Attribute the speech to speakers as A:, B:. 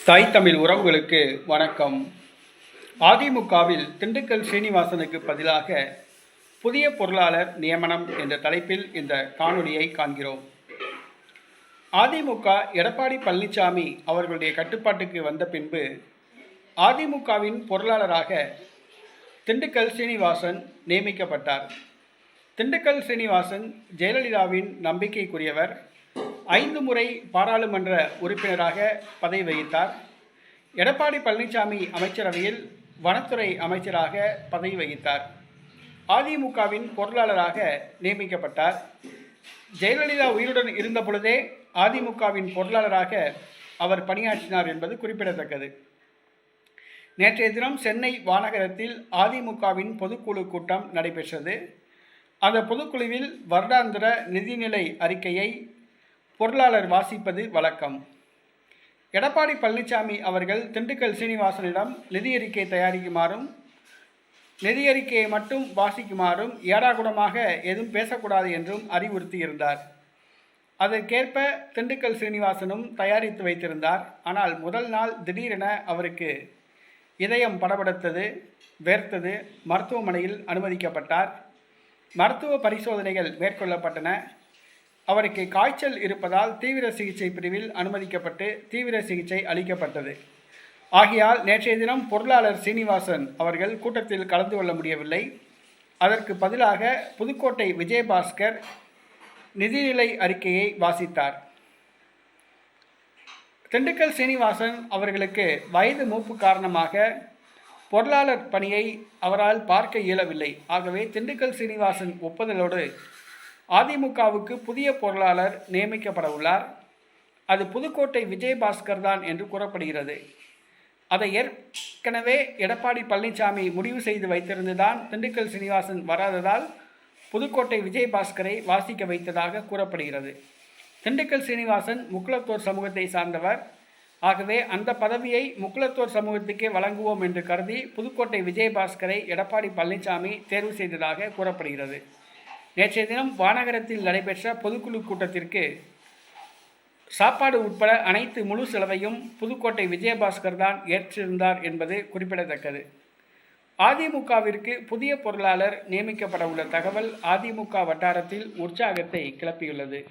A: தாய் தமிழ் உறவுகளுக்கு வணக்கம். அதிமுகவில் திண்டுக்கல் சீனிவாசனுக்கு பதிலாக புதிய பொருளாளர் நியமனம் என்ற தலைப்பில் இந்த காணொலியை காண்கிறோம். அதிமுக எடப்பாடி பழனிசாமி அவர்களுடைய கட்டுப்பாட்டுக்கு வந்த பின்பு அதிமுகவின் பொருளாளராக திண்டுக்கல் சீனிவாசன் நியமிக்கப்பட்டார். திண்டுக்கல் சீனிவாசன் ஜெயலலிதாவின் நம்பிக்கைக்குரியவர். 5 முறை பாராளுமன்ற உறுப்பினராக பதவி வகித்தார். எடப்பாடி பழனிசாமி அமைச்சரவையில் வனத்துறை அமைச்சராக பதவி வகித்தார். அதிமுகவின் பொருளாளராக நியமிக்கப்பட்டார். ஜெயலலிதா உயிருடன் இருந்த பொழுதே அதிமுகவின் பொருளாளராக அவர் பணியாற்றினார் என்பது குறிப்பிடத்தக்கது. நேற்றைய தினம் சென்னை வானகரத்தில் அதிமுகவின் பொதுக்குழு கூட்டம் நடைபெற்றது. அந்த பொதுக்குழுவில் வருடாந்திர நிதிநிலை அறிக்கையை பொருளாளர் வாசிப்பது வழக்கம். எடப்பாடி பழனிசாமி அவர்கள் திண்டுக்கல் சீனிவாசனிடம் நிதியறிக்கை தயாரிக்குமாறும் நிதியறிக்கையை மட்டும் வாசிக்குமாறும் ஏடாகுடமாக எதுவும் பேசக்கூடாது என்றும் அறிவுறுத்தியிருந்தார். அதற்கேற்ப திண்டுக்கல் சீனிவாசனும் தயாரித்து வைத்திருந்தார். ஆனால் முதல் நாள் திடீரென அவருக்கு இதயம் படபடத்தது, வேர்த்தது. மருத்துவமனையில் அனுமதிக்கப்பட்டார். மருத்துவ பரிசோதனைகள் மேற்கொள்ளப்பட்டன. அவருக்கு காய்ச்சல் இருப்பதால் தீவிர சிகிச்சை பிரிவில் அனுமதிக்கப்பட்டு தீவிர சிகிச்சை அளிக்கப்பட்டது. ஆகையால் நேற்றைய தினம் பொருளாளர் சீனிவாசன் அவர்கள் கூட்டத்தில் கலந்து கொள்ள முடியவில்லை. அதற்கு பதிலாக புதுக்கோட்டை விஜயபாஸ்கர் நிதிநிலை அறிக்கையை வாசித்தார். திண்டுக்கல் சீனிவாசன் அவர்களுக்கு வயது மூப்பு காரணமாக பொருளாளர் பணியை அவரால் பார்க்க இயலவில்லை. ஆகவே திண்டுக்கல் சீனிவாசன் ஒப்புதலோடு அதிமுகவுக்கு புதிய பொருளாளர் நியமிக்கப்பட உள்ளார். அது புதுக்கோட்டை விஜயபாஸ்கர் தான் என்று கூறப்படுகிறது. அதை ஏற்கனவே எடப்பாடி பழனிசாமி முடிவு செய்து வைத்திருந்துதான் திண்டுக்கல் சீனிவாசன் வராததால் புதுக்கோட்டை விஜயபாஸ்கரை வாசிக்க வைத்ததாக கூறப்படுகிறது. திண்டுக்கல் சீனிவாசன் முக்குளத்தோர் சமூகத்தை சார்ந்தவர். ஆகவே அந்த பதவியை முக்குளத்தோர் சமூகத்துக்கே வழங்குவோம் என்று கருதி புதுக்கோட்டை விஜயபாஸ்கரை எடப்பாடி பழனிசாமி தேர்வு செய்ததாக கூறப்படுகிறது. நேற்றைய தினம் வானகரத்தில் நடைபெற்ற பொதுக்குழு கூட்டத்திற்கு சாப்பாடு உட்பட அனைத்து முழு செலவையும் புதுக்கோட்டை விஜயபாஸ்கர் தான் ஏற்றிருந்தார் என்பது குறிப்பிடத்தக்கது. அதிமுகவிற்கு புதிய பொருளாளர் நியமிக்கப்பட உள்ள தகவல் அதிமுக வட்டாரத்தில் உற்சாகத்தை கிளப்பியுள்ளது.